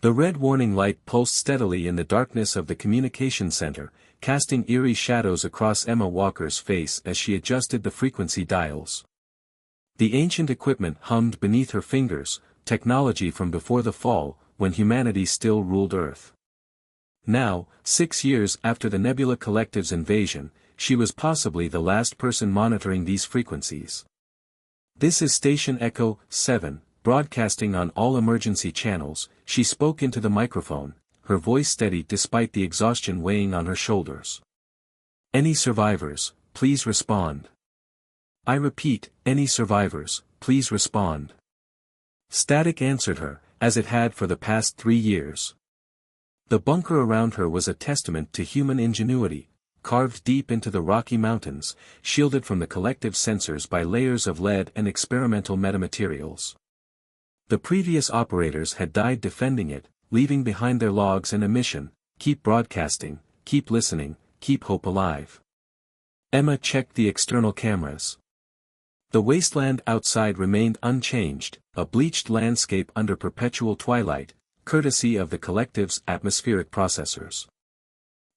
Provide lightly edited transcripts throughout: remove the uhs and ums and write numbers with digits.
The red warning light pulsed steadily in the darkness of the communication center, casting eerie shadows across Emma Walker's face as she adjusted the frequency dials. The ancient equipment hummed beneath her fingers, technology from before the fall, when humanity still ruled Earth. Now, 6 years after the Nebula Collective's invasion, she was possibly the last person monitoring these frequencies. "This is Station Echo 7, broadcasting on all emergency channels," she spoke into the microphone, her voice steady despite the exhaustion weighing on her shoulders. "Any survivors, please respond. I repeat, any survivors, please respond." Static answered her, as it had for the past 3 years. The bunker around her was a testament to human ingenuity, carved deep into the Rocky Mountains, shielded from the collective sensors by layers of lead and experimental metamaterials. The previous operators had died defending it, leaving behind their logs and a mission: keep broadcasting, keep listening, keep hope alive. Emma checked the external cameras. The wasteland outside remained unchanged, a bleached landscape under perpetual twilight, courtesy of the collective's atmospheric processors.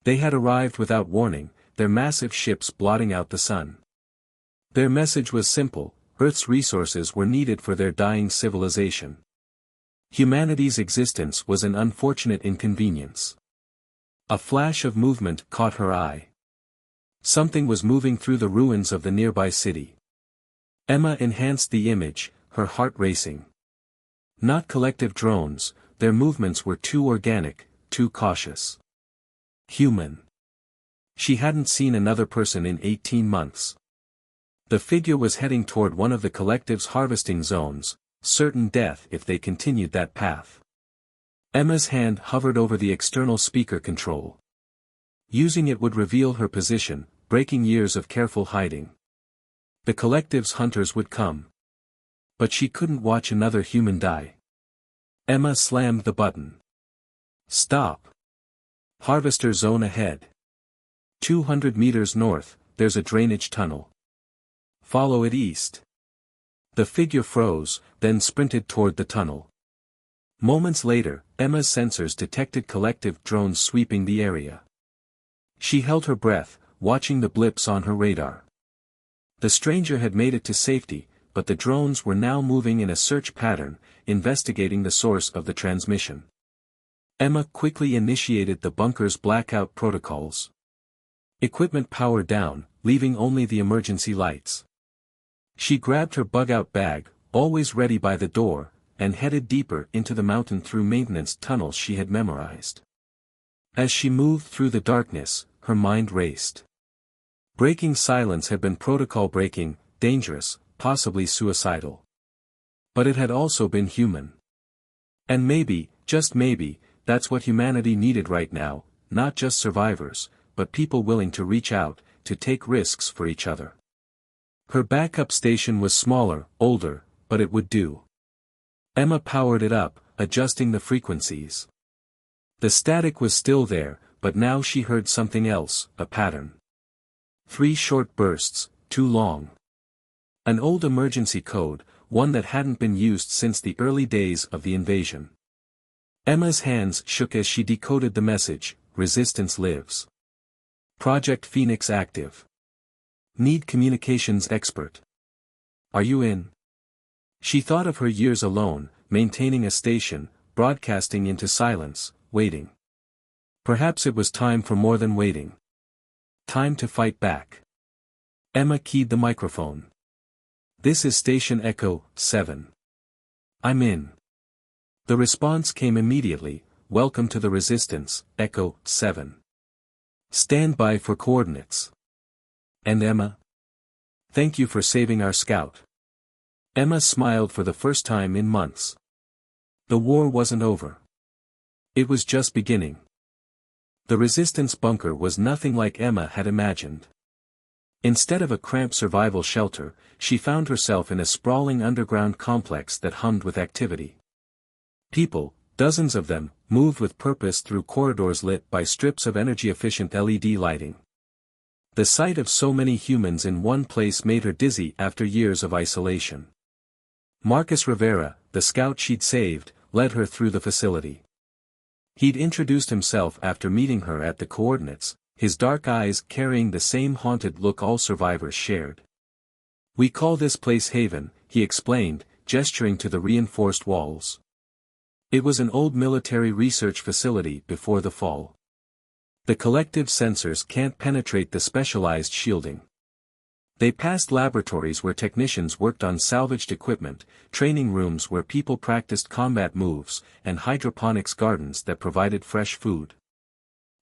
They had arrived without warning, their massive ships blotting out the sun. Their message was simple: Earth's resources were needed for their dying civilization. Humanity's existence was an unfortunate inconvenience. A flash of movement caught her eye. Something was moving through the ruins of the nearby city. Emma enhanced the image, her heart racing. Not collective drones, their movements were too organic, too cautious. Human. She hadn't seen another person in 18 months. The figure was heading toward one of the collective's harvesting zones, certain death if they continued that path. Emma's hand hovered over the external speaker control. Using it would reveal her position, breaking years of careful hiding. The collective's hunters would come. But she couldn't watch another human die. Emma slammed the button. "Stop. Harvester zone ahead. 200 meters north, there's a drainage tunnel. Follow it east." The figure froze, then sprinted toward the tunnel. Moments later, Emma's sensors detected collective drones sweeping the area. She held her breath, watching the blips on her radar. The stranger had made it to safety, but the drones were now moving in a search pattern, investigating the source of the transmission. Emma quickly initiated the bunker's blackout protocols. Equipment powered down, leaving only the emergency lights. She grabbed her bug-out bag, always ready by the door, and headed deeper into the mountain through maintenance tunnels she had memorized. As she moved through the darkness, her mind raced. Breaking silence had been protocol-breaking, dangerous, possibly suicidal. But it had also been human. And maybe, just maybe, that's what humanity needed right now, not just survivors, but people willing to reach out, to take risks for each other. Her backup station was smaller, older, but it would do. Emma powered it up, adjusting the frequencies. The static was still there, but now she heard something else, a pattern. 3 short bursts, too long. An old emergency code, one that hadn't been used since the early days of the invasion. Emma's hands shook as she decoded the message: "Resistance lives. Project Phoenix active. Need communications expert. Are you in?" She thought of her years alone, maintaining a station, broadcasting into silence, waiting. Perhaps it was time for more than waiting. Time to fight back. Emma keyed the microphone. "This is Station Echo 7. I'm in." The response came immediately: "Welcome to the Resistance, Echo 7. Stand by for coordinates." "And Emma? Thank you for saving our scout." Emma smiled for the first time in months. The war wasn't over. It was just beginning. The Resistance bunker was nothing like Emma had imagined. Instead of a cramped survival shelter, she found herself in a sprawling underground complex that hummed with activity. People, dozens of them, moved with purpose through corridors lit by strips of energy-efficient LED lighting. The sight of so many humans in one place made her dizzy after years of isolation. Marcus Rivera, the scout she'd saved, led her through the facility. He'd introduced himself after meeting her at the coordinates, his dark eyes carrying the same haunted look all survivors shared. "We call this place Haven," he explained, gesturing to the reinforced walls. It was an old military research facility before the fall. The collective sensors can't penetrate the specialized shielding. They passed laboratories where technicians worked on salvaged equipment, training rooms where people practiced combat moves, and hydroponics gardens that provided fresh food.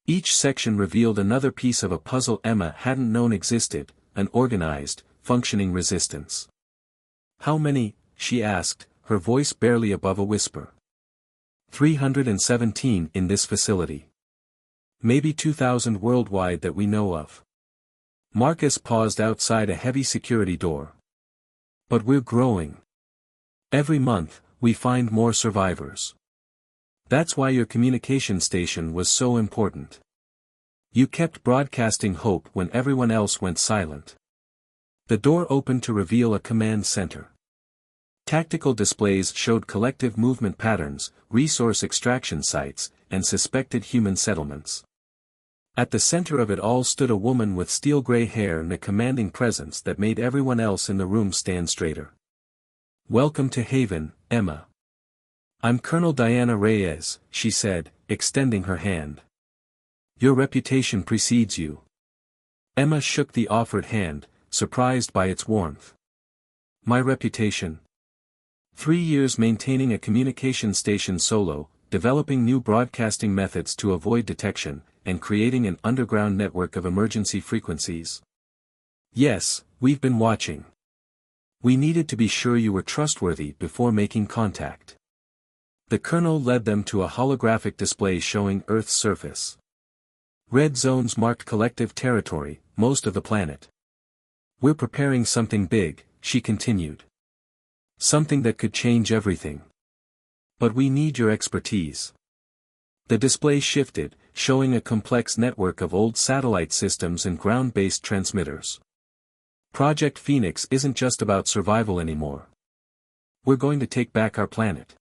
Each section revealed another piece of a puzzle Emma hadn't known existed, an organized, functioning resistance. "How many?" she asked, her voice barely above a whisper. 317 in this facility. Maybe 2,000 worldwide that we know of. Marcus paused outside a heavy security door. "But we're growing. Every month, we find more survivors. That's why your communication station was so important. You kept broadcasting hope when everyone else went silent." The door opened to reveal a command center. Tactical displays showed collective movement patterns, resource extraction sites, and suspected human settlements. At the center of it all stood a woman with steel-gray hair and a commanding presence that made everyone else in the room stand straighter. "Welcome to Haven, Emma. I'm Colonel Diana Reyes," she said, extending her hand. "Your reputation precedes you." Emma shook the offered hand, surprised by its warmth. "My reputation? 3 years maintaining a communication station solo, developing new broadcasting methods to avoid detection, and creating an underground network of emergency frequencies. Yes, we've been watching. We needed to be sure you were trustworthy before making contact." The colonel led them to a holographic display showing Earth's surface. Red zones marked collective territory, most of the planet. "We're preparing something big," she continued. "Something that could change everything. But we need your expertise." The display shifted, showing a complex network of old satellite systems and ground-based transmitters. "Project Phoenix isn't just about survival anymore. We're going to take back our planet.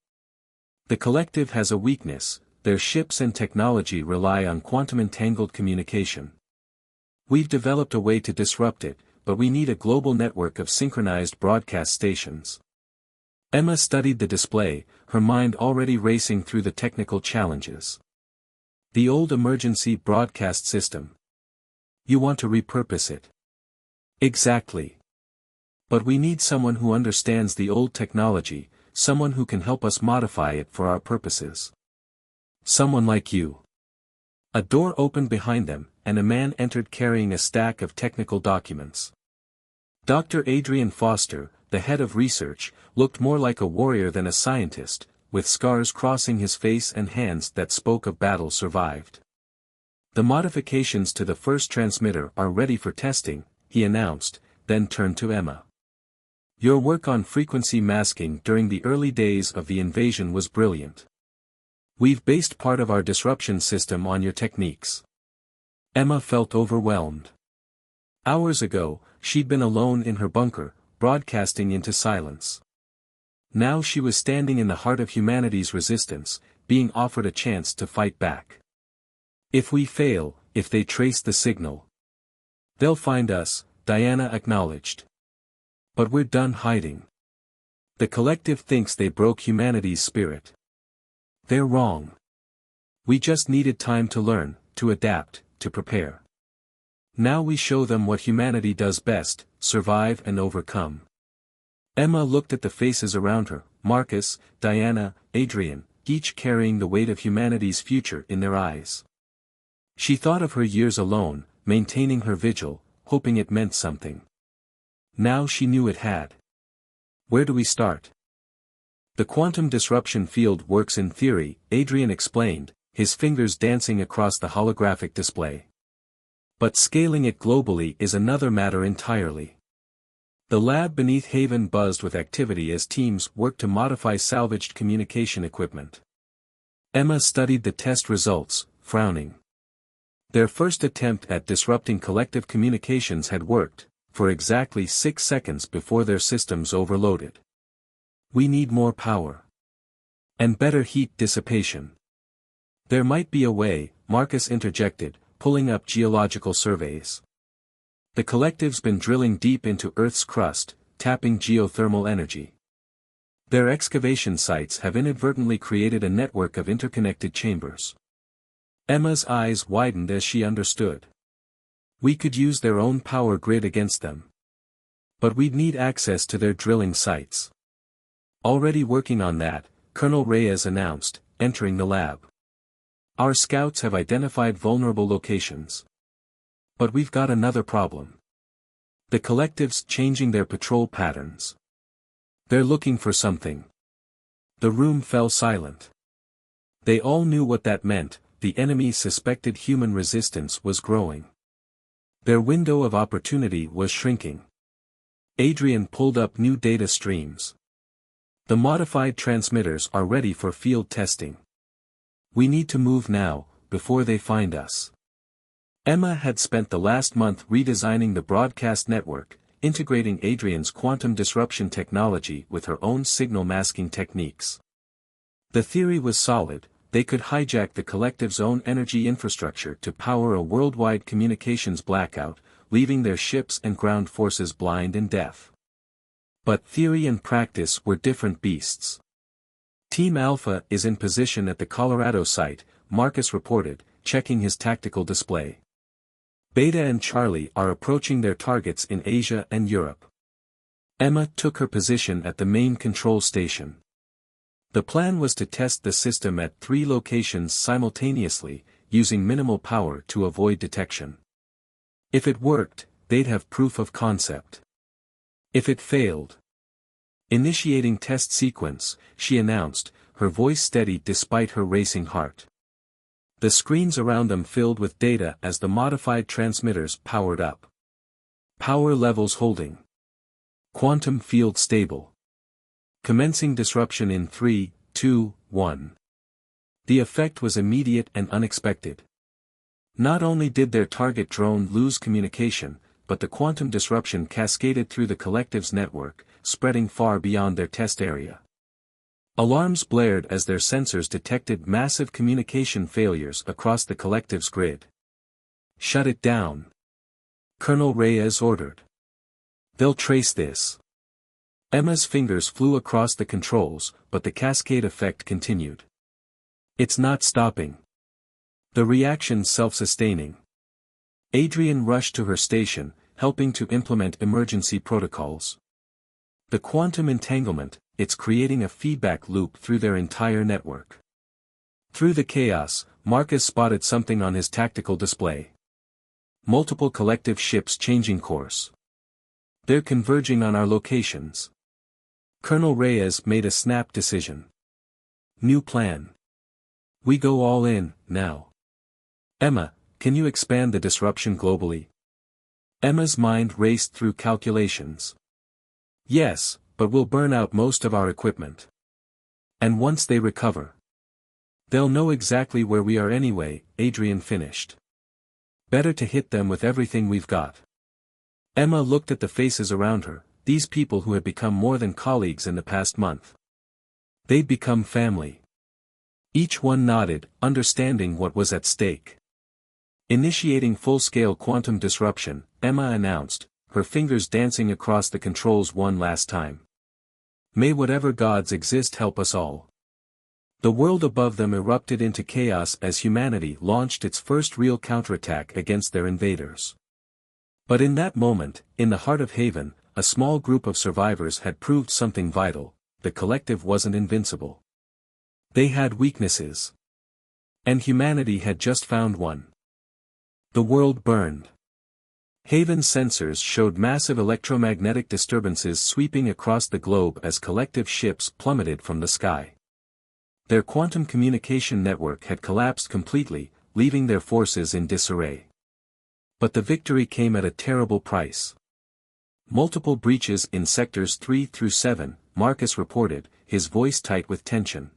The collective has a weakness: their ships and technology rely on quantum-entangled communication. We've developed a way to disrupt it, but we need a global network of synchronized broadcast stations." Emma studied the display, her mind already racing through the technical challenges. "The old emergency broadcast system. You want to repurpose it?" "Exactly. But we need someone who understands the old technology, someone who can help us modify it for our purposes. Someone like you." A door opened behind them, and a man entered carrying a stack of technical documents. Dr. Adrian Foster, the head of research, looked more like a warrior than a scientist, with scars crossing his face and hands that spoke of battle survived. "The modifications to the first transmitter are ready for testing," he announced, then turned to Emma. "Your work on frequency masking during the early days of the invasion was brilliant. We've based part of our disruption system on your techniques." Emma felt overwhelmed. Hours ago, she'd been alone in her bunker, broadcasting into silence. Now she was standing in the heart of humanity's resistance, being offered a chance to fight back. "If we fail, if they trace the signal, they'll find us," Diana acknowledged. "But we're done hiding. The collective thinks they broke humanity's spirit. They're wrong. We just needed time to learn, to adapt, to prepare. Now we show them what humanity does best: survive and overcome." Emma looked at the faces around her, Marcus, Diana, Adrian, each carrying the weight of humanity's future in their eyes. She thought of her years alone, maintaining her vigil, hoping it meant something. Now she knew it had. "Where do we start?" "The quantum disruption field works in theory," Adrian explained, his fingers dancing across the holographic display. "But scaling it globally is another matter entirely." The lab beneath Haven buzzed with activity as teams worked to modify salvaged communication equipment. Emma studied the test results, frowning. Their first attempt at disrupting collective communications had worked, for exactly 6 seconds before their systems overloaded. "We need more power. And better heat dissipation. There might be a way, Marcus interjected, pulling up geological surveys. The collective's been drilling deep into Earth's crust, tapping geothermal energy. Their excavation sites have inadvertently created a network of interconnected chambers. Emma's eyes widened as she understood. We could use their own power grid against them. But we'd need access to their drilling sites. Already working on that, Colonel Reyes announced, entering the lab. Our scouts have identified vulnerable locations. But we've got another problem. The collective's changing their patrol patterns. They're looking for something. The room fell silent. They all knew what that meant. The enemy's suspected human resistance was growing. Their window of opportunity was shrinking. Adrian pulled up new data streams. The modified transmitters are ready for field testing. We need to move now, before they find us. Emma had spent the last month redesigning the broadcast network, integrating Adrian's quantum disruption technology with her own signal masking techniques. The theory was solid. They could hijack the collective's own energy infrastructure to power a worldwide communications blackout, leaving their ships and ground forces blind and deaf. But theory and practice were different beasts. Team Alpha is in position at the Colorado site, Marcus reported, checking his tactical display. Beta and Charlie are approaching their targets in Asia and Europe. Emma took her position at the main control station. The plan was to test the system at 3 locations simultaneously, using minimal power to avoid detection. If it worked, they'd have proof of concept. If it failed. Initiating test sequence, she announced, her voice steady despite her racing heart. The screens around them filled with data as the modified transmitters powered up. Power levels holding. Quantum field stable. Commencing disruption in 3, 2, 1. The effect was immediate and unexpected. Not only did their target drone lose communication, but the quantum disruption cascaded through the collective's network, spreading far beyond their test area. Alarms blared as their sensors detected massive communication failures across the collective's grid. Shut it down. Colonel Reyes ordered. They'll trace this. Emma's fingers flew across the controls, but the cascade effect continued. It's not stopping. The reaction's self-sustaining. Adrian rushed to her station, helping to implement emergency protocols. The quantum entanglement, it's creating a feedback loop through their entire network. Through the chaos, Marcus spotted something on his tactical display. Multiple collective ships changing course. They're converging on our locations. Colonel Reyes made a snap decision. New plan. We go all in, now. Emma, can you expand the disruption globally? Emma's mind raced through calculations. Yes, but we'll burn out most of our equipment. And once they recover, they'll know exactly where we are anyway, Adrian finished. Better to hit them with everything we've got. Emma looked at the faces around her, these people who had become more than colleagues in the past month. They'd become family. Each one nodded, understanding what was at stake. Initiating full-scale quantum disruption, Emma announced, her fingers dancing across the controls one last time. May whatever gods exist help us all. The world above them erupted into chaos as humanity launched its first real counterattack against their invaders. But in that moment, in the heart of Haven, a small group of survivors had proved something vital: the collective wasn't invincible. They had weaknesses. And humanity had just found one. The world burned. Haven's sensors showed massive electromagnetic disturbances sweeping across the globe as collective ships plummeted from the sky. Their quantum communication network had collapsed completely, leaving their forces in disarray. But the victory came at a terrible price. Multiple breaches in sectors 3 through 7, Marcus reported, his voice tight with tension.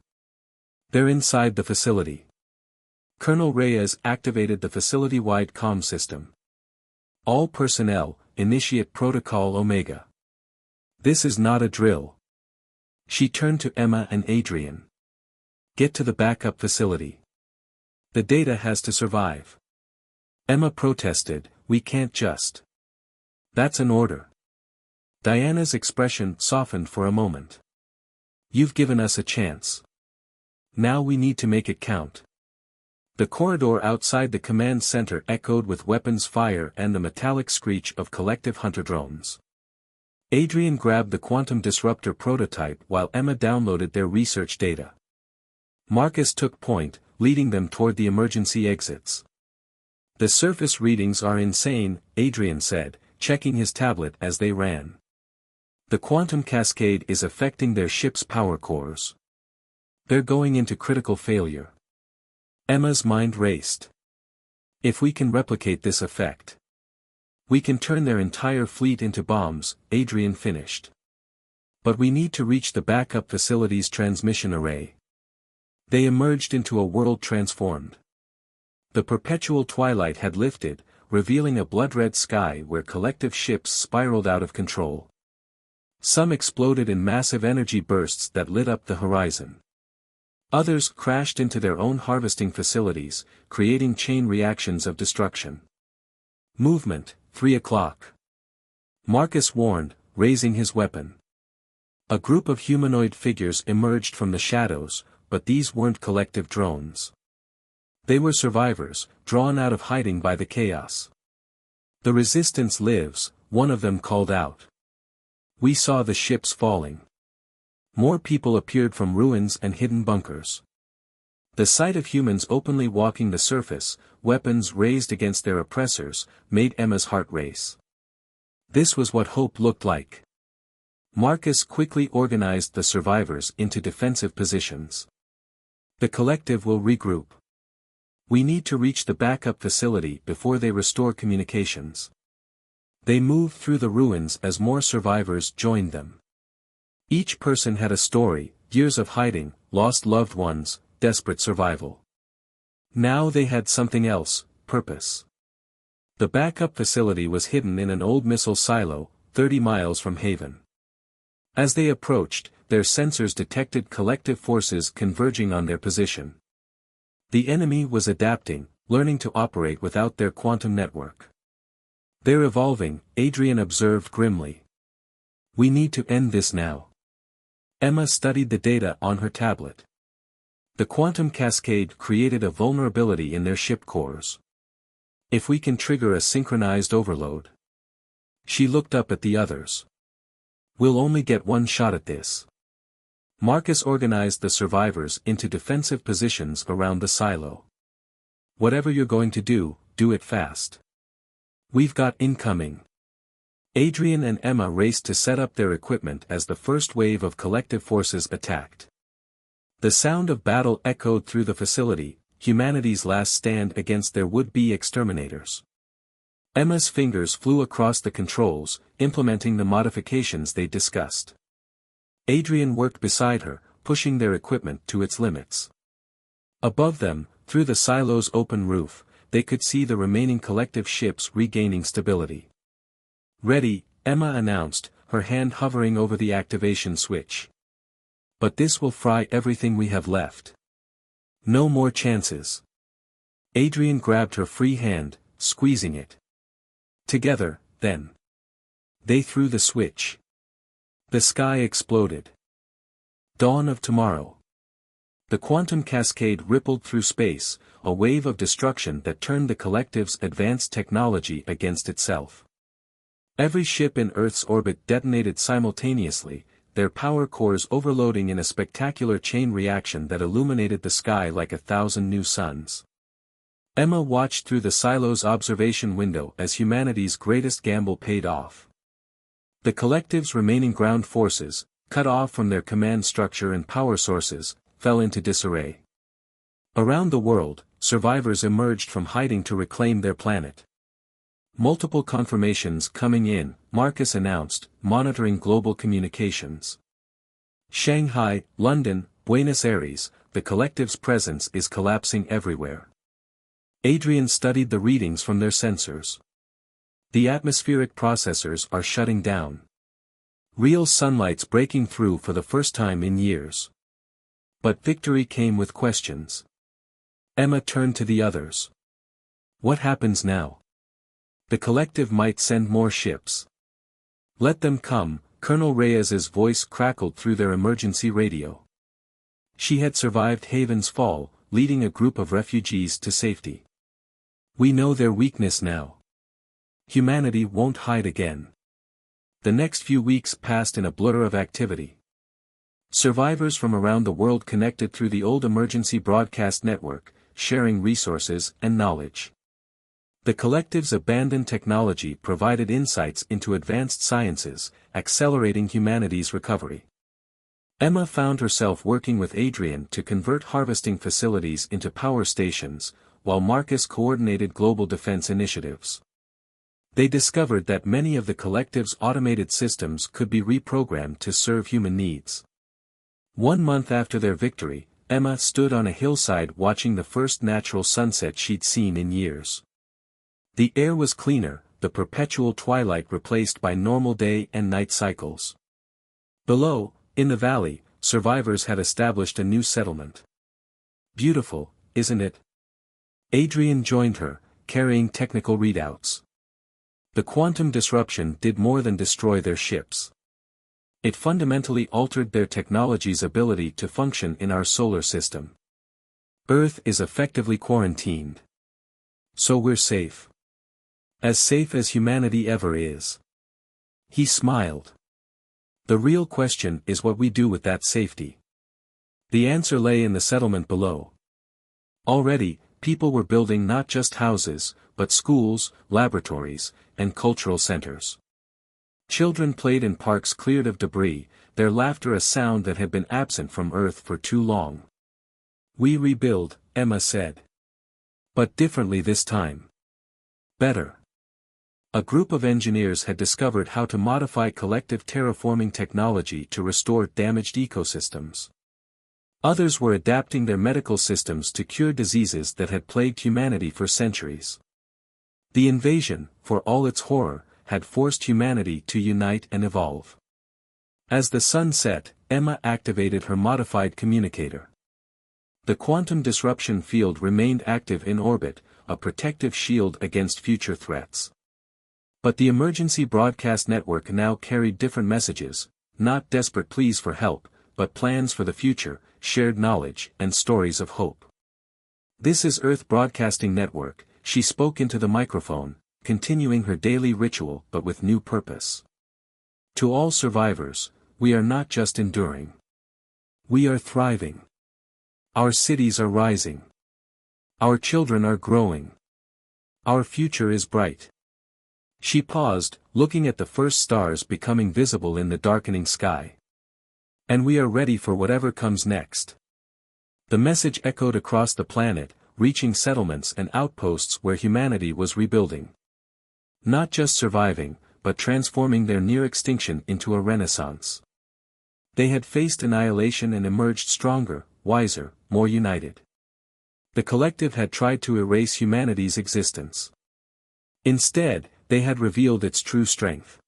They're inside the facility. Colonel Reyes activated the facility-wide comm system. All personnel, initiate Protocol Omega. This is not a drill. She turned to Emma and Adrian. Get to the backup facility. The data has to survive. Emma protested, we can't just. That's an order. Diana's expression softened for a moment. You've given us a chance. Now we need to make it count. The corridor outside the command center echoed with weapons fire and the metallic screech of collective hunter drones. Adrian grabbed the quantum disruptor prototype while Emma downloaded their research data. Marcus took point, leading them toward the emergency exits. The surface readings are insane, Adrian said, checking his tablet as they ran. The quantum cascade is affecting their ship's power cores. They're going into critical failure. Emma's mind raced. If we can replicate this effect, we can turn their entire fleet into bombs, Adrian finished. But we need to reach the backup facility's transmission array. They emerged into a world transformed. The perpetual twilight had lifted, revealing a blood-red sky where collective ships spiraled out of control. Some exploded in massive energy bursts that lit up the horizon. Others crashed into their own harvesting facilities, creating chain reactions of destruction. Movement, 3 o'clock. Marcus warned, raising his weapon. A group of humanoid figures emerged from the shadows, but these weren't collective drones. They were survivors, drawn out of hiding by the chaos. The resistance lives, one of them called out. We saw the ships falling. More people appeared from ruins and hidden bunkers. The sight of humans openly walking the surface, weapons raised against their oppressors, made Emma's heart race. This was what hope looked like. Marcus quickly organized the survivors into defensive positions. The collective will regroup. We need to reach the backup facility before they restore communications. They moved through the ruins as more survivors joined them. Each person had a story, years of hiding, lost loved ones, desperate survival. Now they had something else, purpose. The backup facility was hidden in an old missile silo, 30 miles from Haven. As they approached, their sensors detected collective forces converging on their position. The enemy was adapting, learning to operate without their quantum network. They're evolving, Adrian observed grimly. We need to end this now. Emma studied the data on her tablet. The quantum cascade created a vulnerability in their ship cores. If we can trigger a synchronized overload. She looked up at the others. We'll only get one shot at this. Marcus organized the survivors into defensive positions around the silo. Whatever you're going to do, do it fast. We've got incoming. Adrian and Emma raced to set up their equipment as the first wave of collective forces attacked. The sound of battle echoed through the facility, humanity's last stand against their would-be exterminators. Emma's fingers flew across the controls, implementing the modifications they discussed. Adrian worked beside her, pushing their equipment to its limits. Above them, through the silo's open roof, they could see the remaining collective ships regaining stability. Ready, Emma announced, her hand hovering over the activation switch. But this will fry everything we have left. No more chances. Adrian grabbed her free hand, squeezing it. Together, then. They threw the switch. The sky exploded. Dawn of tomorrow. The quantum cascade rippled through space, a wave of destruction that turned the collective's advanced technology against itself. Every ship in Earth's orbit detonated simultaneously, their power cores overloading in a spectacular chain reaction that illuminated the sky like 1,000 new suns. Emma watched through the silo's observation window as humanity's greatest gamble paid off. The collective's remaining ground forces, cut off from their command structure and power sources, fell into disarray. Around the world, survivors emerged from hiding to reclaim their planet. Multiple confirmations coming in, Marcus announced, monitoring global communications. Shanghai, London, Buenos Aires, the collective's presence is collapsing everywhere. Adrian studied the readings from their sensors. The atmospheric processors are shutting down. Real sunlight's breaking through for the first time in years. But victory came with questions. Emma turned to the others. What happens now? The collective might send more ships. Let them come, Colonel Reyes's voice crackled through their emergency radio. She had survived Haven's fall, leading a group of refugees to safety. We know their weakness now. Humanity won't hide again. The next few weeks passed in a blur of activity. Survivors from around the world connected through the old emergency broadcast network, sharing resources and knowledge. The collective's abandoned technology provided insights into advanced sciences, accelerating humanity's recovery. Emma found herself working with Adrian to convert harvesting facilities into power stations, while Marcus coordinated global defense initiatives. They discovered that many of the collective's automated systems could be reprogrammed to serve human needs. 1 month after their victory, Emma stood on a hillside watching the first natural sunset she'd seen in years. The air was cleaner, the perpetual twilight replaced by normal day and night cycles. Below, in the valley, survivors had established a new settlement. Beautiful, isn't it? Adrian joined her, carrying technical readouts. The quantum disruption did more than destroy their ships. It fundamentally altered their technology's ability to function in our solar system. Earth is effectively quarantined. So we're safe. As safe as humanity ever is. He smiled. The real question is what we do with that safety. The answer lay in the settlement below. Already, people were building not just houses, but schools, laboratories, and cultural centers. Children played in parks cleared of debris, their laughter a sound that had been absent from Earth for too long. We rebuild, Emma said. But differently this time. Better. A group of engineers had discovered how to modify collective terraforming technology to restore damaged ecosystems. Others were adapting their medical systems to cure diseases that had plagued humanity for centuries. The invasion, for all its horror, had forced humanity to unite and evolve. As the sun set, Emma activated her modified communicator. The quantum disruption field remained active in orbit, a protective shield against future threats. But the emergency broadcast network now carried different messages, not desperate pleas for help, but plans for the future, shared knowledge, and stories of hope. This is Earth Broadcasting Network, she spoke into the microphone, continuing her daily ritual but with new purpose. To all survivors, we are not just enduring. We are thriving. Our cities are rising. Our children are growing. Our future is bright. She paused, looking at the first stars becoming visible in the darkening sky. And we are ready for whatever comes next. The message echoed across the planet, reaching settlements and outposts where humanity was rebuilding. Not just surviving, but transforming their near extinction into a renaissance. They had faced annihilation and emerged stronger, wiser, more united. The collective had tried to erase humanity's existence. Instead, they had revealed its true strength.